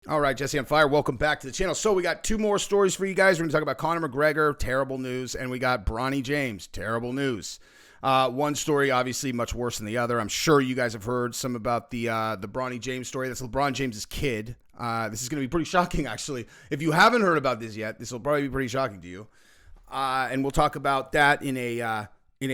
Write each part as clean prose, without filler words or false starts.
All right, Jesse on Fire, welcome back to the channel. So we got two more stories for you guys. We're going to talk about Conor McGregor, terrible news, and we got Bronny James, terrible news. One story, obviously, much worse than the other. I'm sure you guys have heard some about the Bronny James story. That's LeBron James' kid. This is going to be pretty shocking, actually. If you haven't heard about this yet, this will probably be pretty shocking to you. And we'll talk about that in a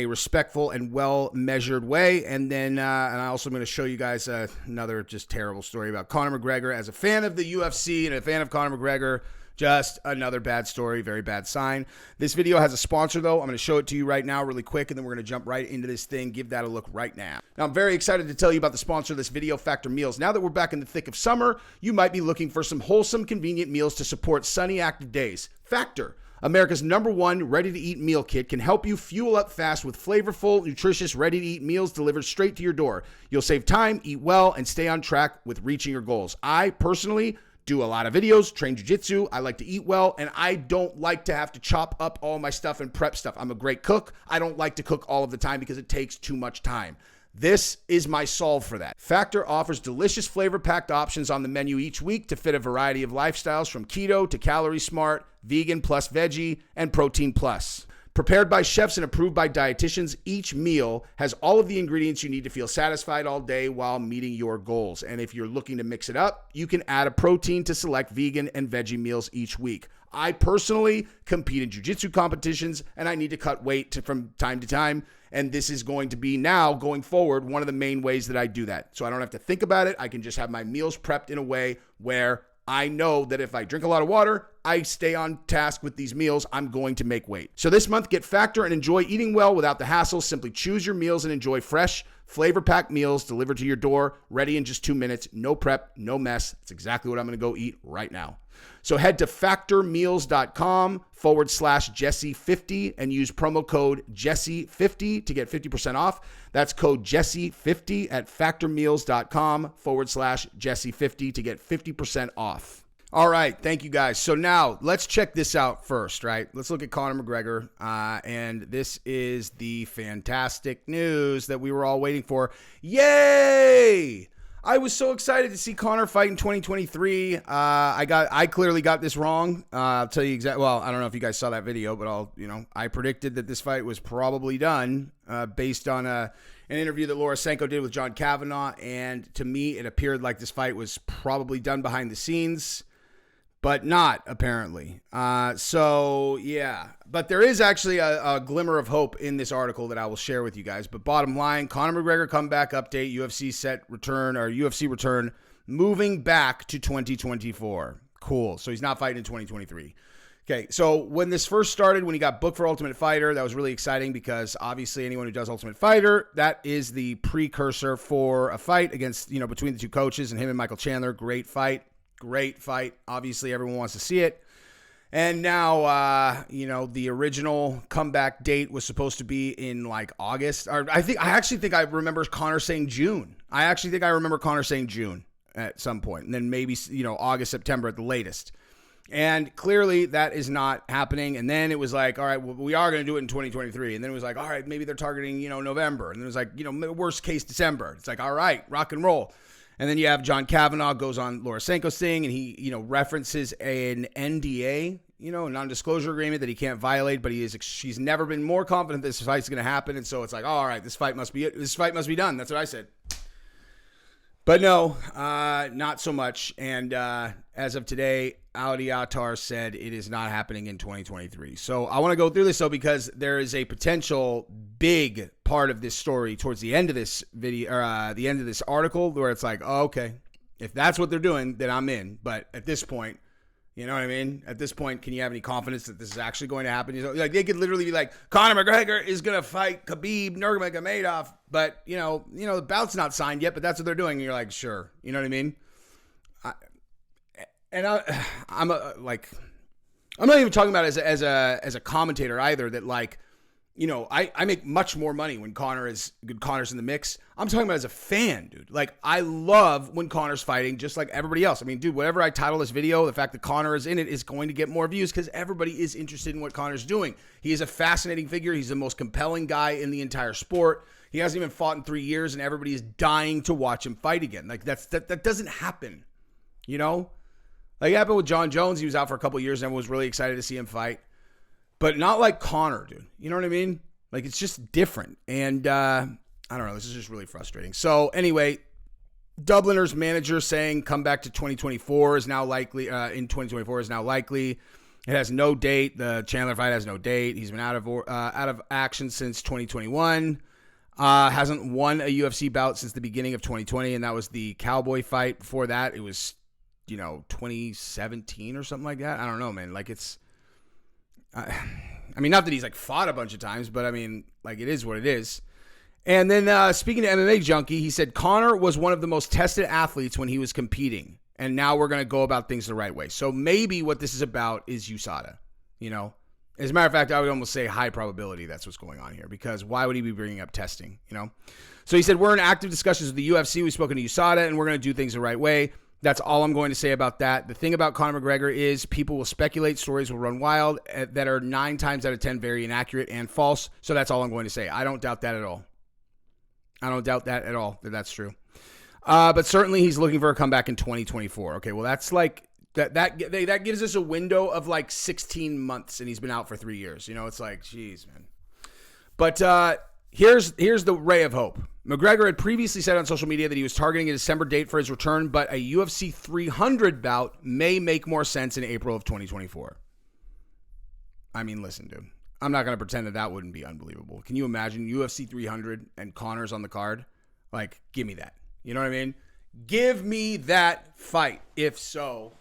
respectful and well-measured way. And then I also am going to show you guys another just terrible story about Conor McGregor. As a fan of the UFC and a fan of Conor McGregor, just another bad story, very bad sign. This video has a sponsor, though. I'm going to show it to you right now really quick, and then we're going to jump right into this thing. Give that a look right now. Now, I'm very excited to tell you about the sponsor of this video, Factor Meals. Now that we're back in the thick of summer, you might be looking for some wholesome, convenient meals to support sunny, active days. Factor, America's #1 ready-to-eat meal kit, can help you fuel up fast with flavorful, nutritious, ready-to-eat meals delivered straight to your door. You'll save time, eat well, and stay on track with reaching your goals. I personally do a lot of videos, train jiu-jitsu. I like to eat well, and I don't like to have to chop up all my stuff and prep stuff. I'm a great cook. I don't like to cook all of the time because it takes too much time. This is my solve for that. Factor offers delicious flavor-packed options on the menu each week to fit a variety of lifestyles, from keto to calorie smart, vegan plus veggie, and protein plus. Prepared by chefs and approved by dietitians, each meal has all of the ingredients you need to feel satisfied all day while meeting your goals. And if you're looking to mix it up, you can add a protein to select vegan and veggie meals each week. I personally compete in jiu-jitsu competitions, and I need to cut weight from time to time. And this is going to be now, going forward, one of the main ways that I do that. So I don't have to think about it. I can just have my meals prepped in a way where I know that if I drink a lot of water, I stay on task with these meals, I'm going to make weight. So this month, get Factor and enjoy eating well without the hassle. Simply choose your meals and enjoy fresh, flavor-packed meals delivered to your door, ready in just 2 minutes. No prep, no mess. That's exactly what I'm going to go eat right now. So head to factormeals.com/Jesse50 and use promo code Jesse50 to get 50% off. That's code Jesse50 at factormeals.com/Jesse50 to get 50% off. All right, thank you guys. So now let's check this out first, right? Let's look at Conor McGregor, and this is the fantastic news that we were all waiting for. Yay! I was so excited to see Conor fight in 2023. I clearly got this wrong. I'll tell you exactly. Well, I don't know if you guys saw that video, but I predicted that this fight was probably done based on an interview that Laura Sanko did with John Kavanagh, and to me, it appeared like this fight was probably done behind the scenes, but not, apparently. So, yeah. But there is actually a glimmer of hope in this article that I will share with you guys. But bottom line, Conor McGregor comeback update, UFC return, moving back to 2024. Cool. So he's not fighting in 2023. Okay, so when this first started, when he got booked for Ultimate Fighter, that was really exciting because obviously anyone who does Ultimate Fighter, that is the precursor for a fight against, between the two coaches and him and Michael Chandler. Great fight. Great fight. Obviously, everyone wants to see it. And now, the original comeback date was supposed to be in like August. Or I actually think I remember Conor saying June. I remember Conor saying June at some point. And then maybe, August, September at the latest. And clearly that is not happening. And then it was like, all right, well, we are going to do it in 2023. And then it was like, all right, maybe they're targeting, November. And then it was like, worst case December. It's like, all right, rock and roll. And then you have John Kavanagh goes on Laura Sanko's thing, and he, references an NDA, a non-disclosure agreement that he can't violate, but she's never been more confident this fight's going to happen. And so it's like, oh, all right, this fight must be it. This fight must be done. That's what I said. But no, not so much. And as of today, Audi Attar said it is not happening in 2023. So I want to go through this, though, because there is a potential big part of this story towards the end of this video, or the end of this article, where it's like, oh, okay, if that's what they're doing, then I'm in. But at this point, you know what I mean? At this point, can you have any confidence that this is actually going to happen? Like, they could literally be like, Conor McGregor is going to fight Khabib Nurmagomedov, but the bout's not signed yet, but that's what they're doing. And you're like, sure. You know what I mean? I'm not even talking about it as a commentator either, that like, I make much more money when Conor's in the mix. I'm talking about as a fan, dude. Like, I love when Conor's fighting, just like everybody else. I mean, dude, whatever I title this video, the fact that Conor is in it is going to get more views because everybody is interested in what Conor's doing. He is a fascinating figure. He's the most compelling guy in the entire sport. He hasn't even fought in 3 years, and everybody is dying to watch him fight again. Like, that doesn't happen, Like it happened with John Jones. He was out for a couple years and everyone was really excited to see him fight. But not like Conor, dude. You know what I mean? Like it's just different. And I don't know. This is just really frustrating. So anyway, Dubliner's manager saying comeback to 2024 is now likely. In 2024 is now likely. It has no date. The Chandler fight has no date. He's been out of action since 2021. Hasn't won a UFC bout since the beginning of 2020, and that was the Cowboy fight. Before that, it was 2017 or something like that. I don't know, man. Like it's. I mean, not that he's like fought a bunch of times, but I mean, like it is what it is. And then speaking to MMA Junkie, he said Conor was one of the most tested athletes when he was competing. And now we're going to go about things the right way. So maybe what this is about is USADA, As a matter of fact, I would almost say high probability that's what's going on here, because why would he be bringing up testing, So he said, we're in active discussions with the UFC. We've spoken to USADA, and we're going to do things the right way. That's all I'm going to say about that. The thing about Conor McGregor is people will speculate, stories will run wild that are 9 times out of 10 very inaccurate and false. So that's all I'm going to say. I don't doubt that at all. That that's true. But certainly he's looking for a comeback in 2024. Okay, well that's like that gives us a window of like 16 months, and he's been out for 3 years. It's like, geez, man. But here's the ray of hope. McGregor had previously said on social media that he was targeting a December date for his return, but a UFC 300 bout may make more sense in April of 2024. I mean, listen, dude. I'm not going to pretend that wouldn't be unbelievable. Can you imagine UFC 300 and Conor's on the card? Like, give me that. You know what I mean? Give me that fight, if so.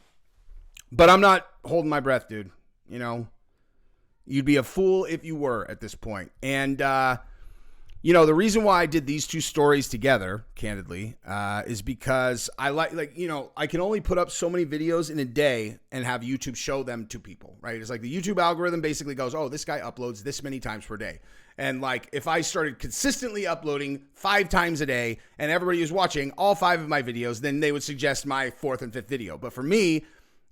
But I'm not holding my breath, dude. You'd be a fool if you were at this point. And, the reason why I did these two stories together, candidly, is because I I can only put up so many videos in a day and have YouTube show them to people, right? It's like the YouTube algorithm basically goes, oh, this guy uploads this many times per day. And like, if I started consistently uploading 5 times a day and everybody was watching all 5 of my videos, then they would suggest my 4th and 5th video. But for me,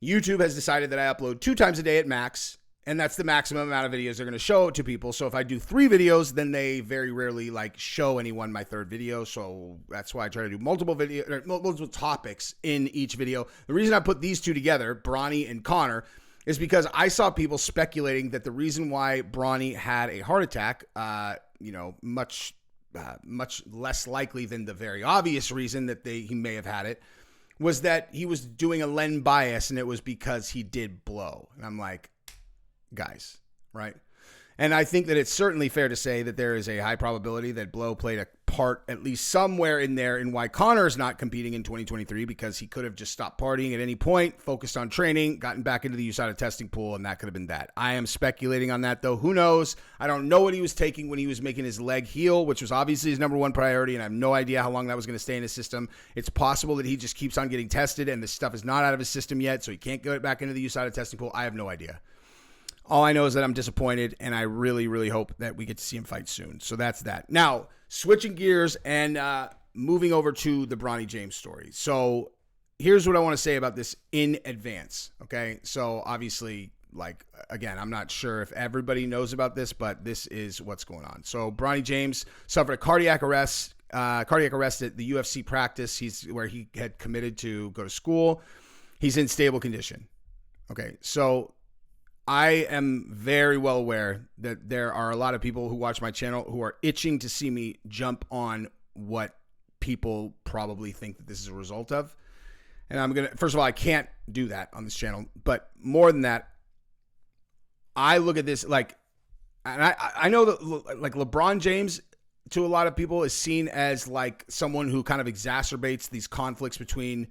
YouTube has decided that I upload 2 times a day at max. And that's the maximum amount of videos they're going to show to people. So if I do 3 videos, then they very rarely show anyone my 3rd video. So that's why I try to do multiple topics in each video. The reason I put these two together, Bronny and Conor, is because I saw people speculating that the reason why Bronny had a heart attack, much less likely than the very obvious reason that he may have had it, was that he was doing a Len bias and it was because he did blow. And I'm like, guys, right? And I think that it's certainly fair to say that there is a high probability that blow played a part, at least somewhere in there, in why Conor is not competing in 2023, because he could have just stopped partying at any point, focused on training, gotten back into the USADA testing pool, and that could have been that. I am speculating on that, though. Who knows? I don't know what he was taking when he was making his leg heal, which was obviously his number 1 priority, and I have no idea how long that was going to stay in his system. It's possible that he just keeps on getting tested, and this stuff is not out of his system yet, so he can't get back into the USADA testing pool. I have no idea. All I know is that I'm disappointed, and I really, really hope that we get to see him fight soon. So that's that. Now, switching gears and moving over to the Bronny James story. So here's what I want to say about this in advance, okay? So obviously, again, I'm not sure if everybody knows about this, but this is what's going on. So Bronny James suffered a cardiac arrest at the UFC practice. Where he had committed to go to school. He's in stable condition. Okay, so I am very well aware that there are a lot of people who watch my channel who are itching to see me jump on what people probably think that this is a result of. And first of all, I can't do that on this channel. But more than that, I look at this and I know that LeBron James to a lot of people is seen as someone who kind of exacerbates these conflicts between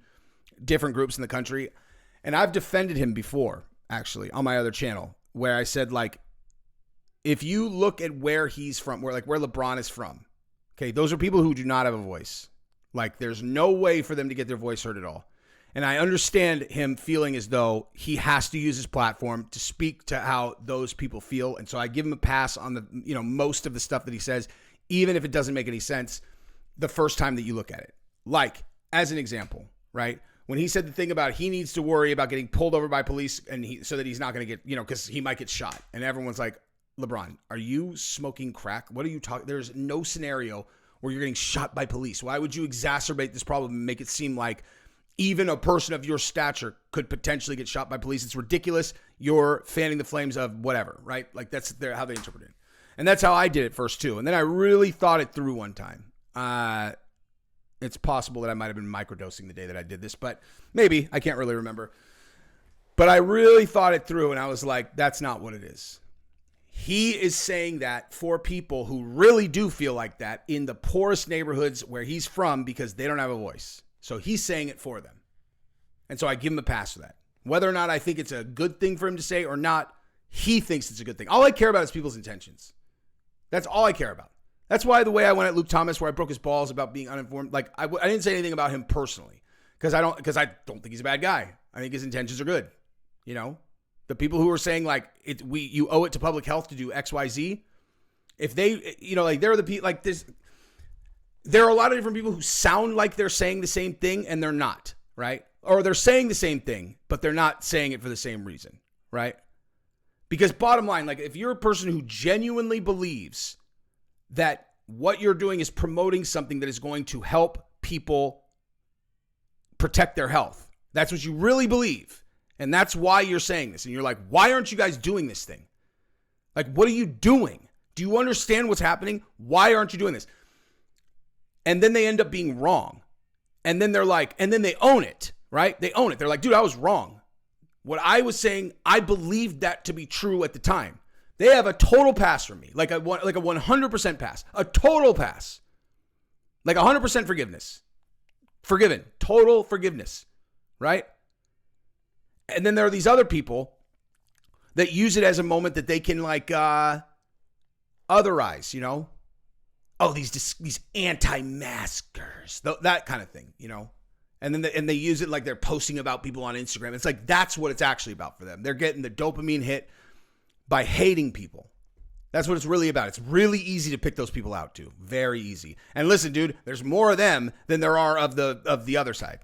different groups in the country. And I've defended him before, actually, on my other channel, where I said, if you look at where he's from, where LeBron is from, okay, those are people who do not have a voice. There's no way for them to get their voice heard at all. And I understand him feeling as though he has to use his platform to speak to how those people feel. And so I give him a pass on the, most of the stuff that he says, even if it doesn't make any sense the first time that you look at it. As an example, right? When he said the thing about he needs to worry about getting pulled over by police so that he's not going to get, because he might get shot. And everyone's like, LeBron, are you smoking crack? What are you talking? There's no scenario where you're getting shot by police. Why would you exacerbate this problem and make it seem like even a person of your stature could potentially get shot by police. It's ridiculous. You're fanning the flames of whatever, right? Like that's how they interpret it. And that's how I did it first too. And then I really thought it through one time. It's possible that I might have been microdosing the day that I did this, but maybe. I can't really remember. But I really thought it through, and I was like, that's not what it is. He is saying that for people who really do feel like that in the poorest neighborhoods where he's from because they don't have a voice. So he's saying it for them. And so I give him a pass for that. Whether or not I think it's a good thing for him to say or not, he thinks it's a good thing. All I care about is people's intentions. That's all I care about. That's why the way I went at Luke Thomas, where I broke his balls about being uninformed, like I didn't say anything about him personally because I don't think he's a bad guy. I think his intentions are good. You know, the people who are saying like you owe it to public health to do X, Y, Z. If they, like they're the people like this. There are a lot of different people who sound like they're saying the same thing and they're not, right? Or they're saying the same thing, but they're not saying it for the same reason, right? Because bottom line, like if you're a person who genuinely believes that what you're doing is promoting something that is going to help people protect their health, that's what you really believe. And that's why you're saying this. And you're like, why aren't you guys doing this thing? Like, what are you doing? Do you understand what's happening? Why aren't you doing this? And then they end up being wrong. And then they're like, and then they own it, right? They own it. They're like, dude, I was wrong. What I was saying, I believed that to be true at the time. They have a total pass from me, like a 100% pass, a total pass, like 100% forgiveness, forgiven, total forgiveness, right? And then there are these other people that use it as a moment that they can like otherize, Oh, these anti-maskers, that kind of thing, And then they use it like they're posting about people on Instagram. It's like that's what it's actually about for them. They're getting the dopamine hit by hating people. That's what it's really about. It's really easy to pick those people out too. Very easy. And listen, dude, there's more of them than there are of the other side.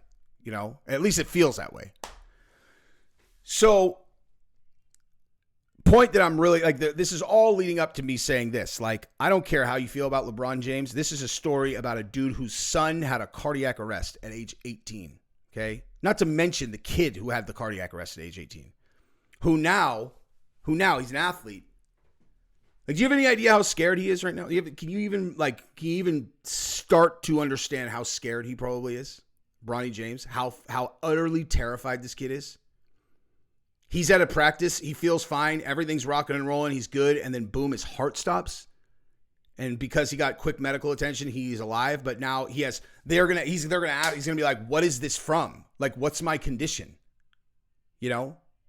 At least it feels that way. So, point that I'm really like, this is all leading up to me saying this. Like, I don't care how you feel about LeBron James. This is a story about a dude whose son had a cardiac arrest at age 18. Okay, not to mention the kid who had the cardiac arrest at age 18, who now he's an athlete. Like, do you have any idea how scared he is right now? Can you even start to understand how scared he probably is? Bronny James, how utterly terrified this kid is. He's at a practice. He feels fine. Everything's rocking and rolling. He's good. And then boom, his heart stops. And because he got quick medical attention, he's alive. But now he's gonna be like, what is this from? Like, what's my condition?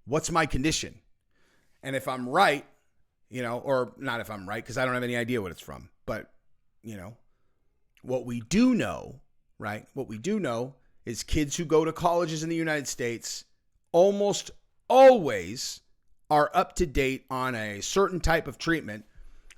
What's my condition? And if I'm right, or not if I'm right, because I don't have any idea what it's from. But, what we do know, right? What we do know is kids who go to colleges in the United States almost always are up to date on a certain type of treatment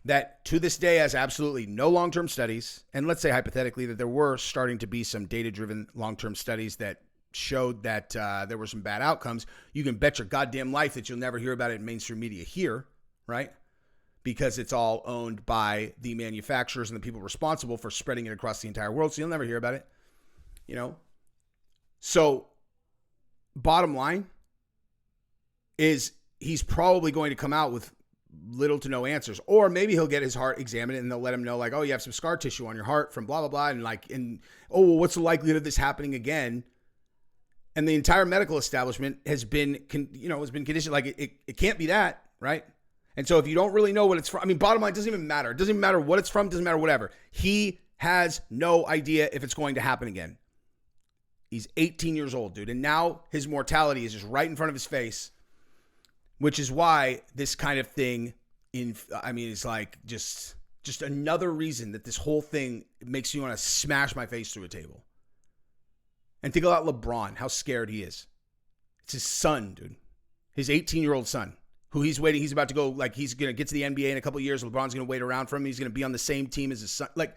that to this day has absolutely no long-term studies. And let's say hypothetically that there were starting to be some data-driven long-term studies that showed that there were some bad outcomes. You can bet your goddamn life that you'll never hear about it in mainstream media here, right? Because it's all owned by the manufacturers and the people responsible for spreading it across the entire world. So you'll never hear about it, So bottom line is he's probably going to come out with little to no answers, or maybe he'll get his heart examined and they'll let him know like, oh, you have some scar tissue on your heart from blah, blah, blah. And oh, well, what's the likelihood of this happening again? And the entire medical establishment has been conditioned like it can't be that, right? And so if you don't really know what it's from, bottom line, it doesn't even matter. It doesn't even matter what it's from. It doesn't matter whatever. He has no idea if it's going to happen again. He's 18 years old, dude. And now his mortality is just right in front of his face, which is why this kind of thing it's like just another reason that this whole thing makes you want to smash my face through a table. And think about LeBron, how scared he is. It's his son, dude. His 18-year-old son, who he's about to go, like he's going to get to the NBA in a couple of years. LeBron's going to wait around for him. He's going to be on the same team as his son. Like,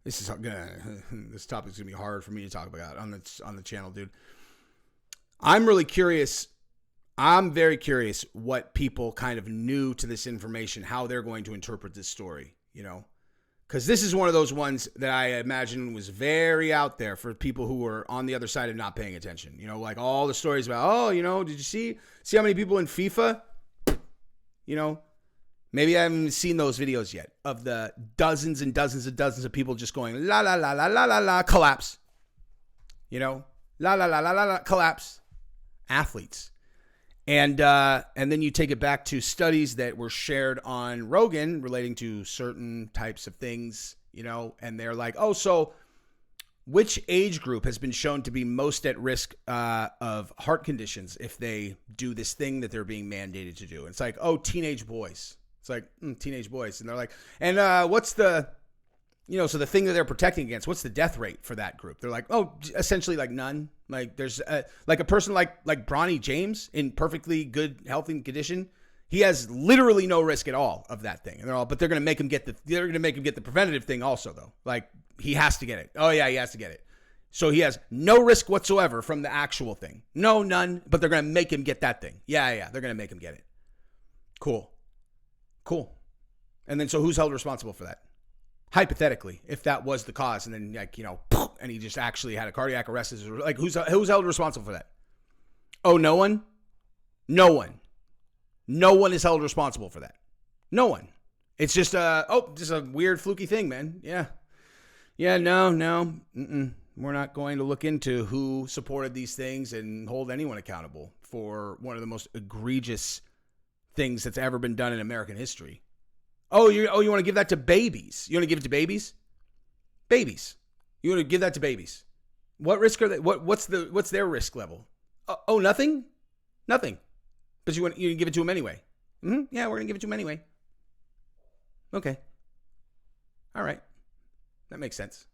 this topic's gonna be hard for me to talk about on the channel, dude. I'm really curious I'm very curious what people kind of new to this information, how they're going to interpret this story, because this is one of those ones that I imagine was very out there for people who were on the other side of not paying attention. Like all the stories about, did you see how many people in FIFA? Maybe I haven't seen those videos yet of the dozens and dozens and dozens of people just going la la la la la la la collapse. La la la la la la collapse. Athletes. And then you take it back to studies that were shared on Rogan relating to certain types of things, and they're like, so which age group has been shown to be most at risk of heart conditions if they do this thing that they're being mandated to do? And it's like, teenage boys. It's like, teenage boys. And they're like, and what's the, so the thing that they're protecting against, what's the death rate for that group? They're like, essentially like none. Like there's like a person like Bronny James in perfectly good health and condition. He has literally no risk at all of that thing. And they're going to make him get the preventative thing also though. Like he has to get it. Oh yeah, he has to get it. So he has no risk whatsoever from the actual thing. No, none, but they're going to make him get that thing. Yeah, they're going to make him get it. Cool. And then so who's held responsible for that? Hypothetically, if that was the cause, and then and he just actually had a cardiac arrest, like who's held responsible for that? Oh, no one is held responsible for that. No one. It's just just a weird fluky thing, man. Yeah. No. We're not going to look into who supported these things and hold anyone accountable for one of the most egregious things that's ever been done in American history. You want to give that to babies? You want to give it to babies? Babies. You want to give that to babies? What risk are they? What's their risk level? Nothing. But you give it to them anyway. Yeah, we're gonna give it to them anyway. Okay. All right, that makes sense.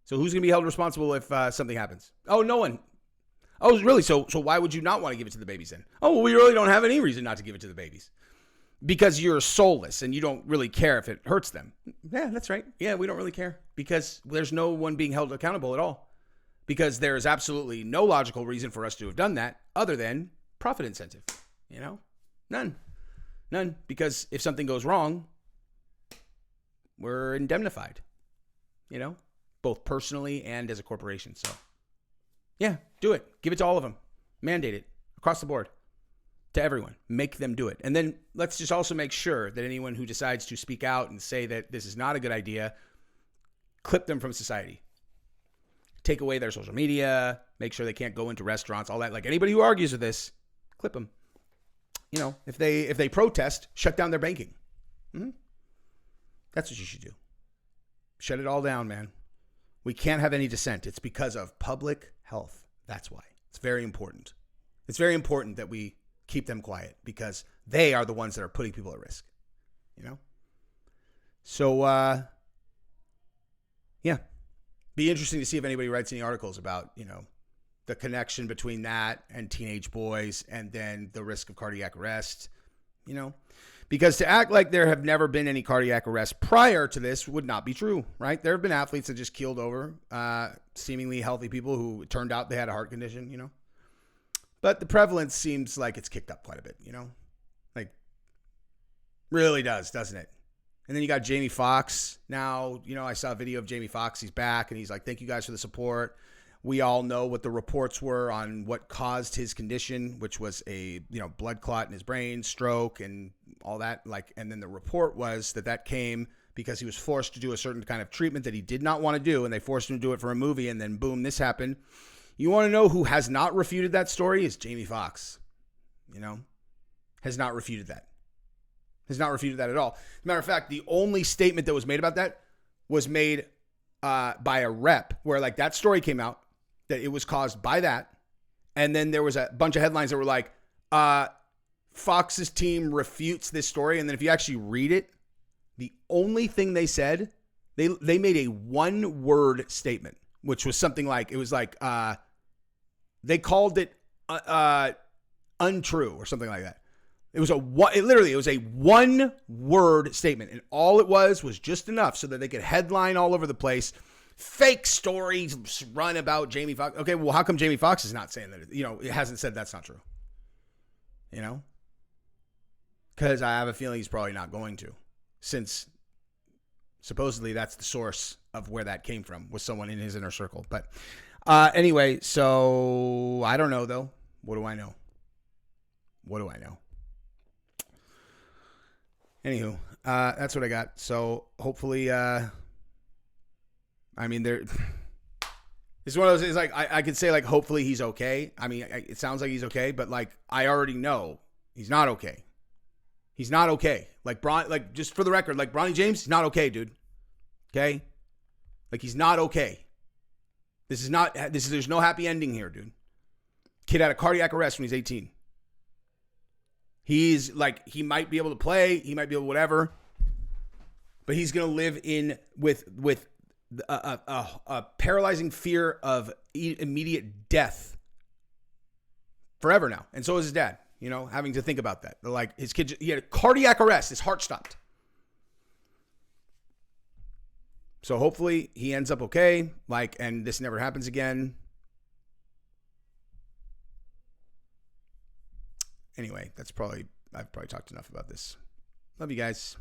So who's gonna be held responsible if something happens? No one. Really? So why would you not want to give it to the babies then? Well, we really don't have any reason not to give it to the babies. Because you're soulless and you don't really care if it hurts them. Yeah, that's right. Yeah, we don't really care because there's no one being held accountable at all. Because there is absolutely no logical reason for us to have done that other than profit incentive. None. Because if something goes wrong, we're indemnified. Both personally and as a corporation. So, yeah, do it. Give it to all of them. Mandate it across the board. To everyone, make them do it. And then let's just also make sure that anyone who decides to speak out and say that this is not a good idea, clip them from society. Take away their social media, make sure they can't go into restaurants, all that. Like anybody who argues with this, clip them. If they protest, shut down their banking. That's what you should do. Shut it all down, man. We can't have any dissent. It's because of public health. That's why. It's very important. It's very important that we keep them quiet because they are the ones that are putting people at risk, So, yeah, be interesting to see if anybody writes any articles about, the connection between that and teenage boys and then the risk of cardiac arrest, because to act like there have never been any cardiac arrests prior to this would not be true, right? There have been athletes that just keeled over, seemingly healthy people who it turned out they had a heart condition, But the prevalence seems like it's kicked up quite a bit, Like, really does, doesn't it? And then you got Jamie Foxx. Now, I saw a video of Jamie Foxx. He's back, and he's like, thank you guys for the support. We all know what the reports were on what caused his condition, which was a, blood clot in his brain, stroke, and all that. And then the report was that came because he was forced to do a certain kind of treatment that he did not want to do, and they forced him to do it for a movie, and then boom, this happened. You want to know who has not refuted that story? Is Jamie Foxx. Has not refuted that. Has not refuted that at all. As a matter of fact, the only statement that was made about that was made by a rep where that story came out that it was caused by that. And then there was a bunch of headlines that were like, Fox's team refutes this story. And then if you actually read it, the only thing they said, they made a one-word statement, which was something like, it was like, they called it untrue or something like that. It was a one-word statement, and all it was just enough so that they could headline all over the place. Fake stories run about Jamie Foxx. Okay, well, how come Jamie Foxx is not saying that? It hasn't said that's not true. you know? Because I have a feeling he's probably not going to, since supposedly that's the source of where that came from, was someone in his inner circle. But anyway, so I don't know, though. What do I know? What do I know? Anywho, that's what I got. So hopefully, I mean, it's one of those, it's like, I could say, like, hopefully he's okay. I mean, it sounds like he's okay, but, like, I already know he's not okay. He's not okay. Like, just for the record, like, Bronny James, he's not okay, dude. Okay? Like, he's not okay. There's no happy ending here, dude. Kid had a cardiac arrest when he's 18. He's, like, he might be able to play. He might be able to whatever. But he's going to live with a paralyzing fear of immediate death forever now. And so is his dad, you know, having to think about that. Like, his kid, he had a cardiac arrest. His heart stopped. So hopefully he ends up okay, like, and this never happens again. Anyway, I've probably talked enough about this. Love you guys.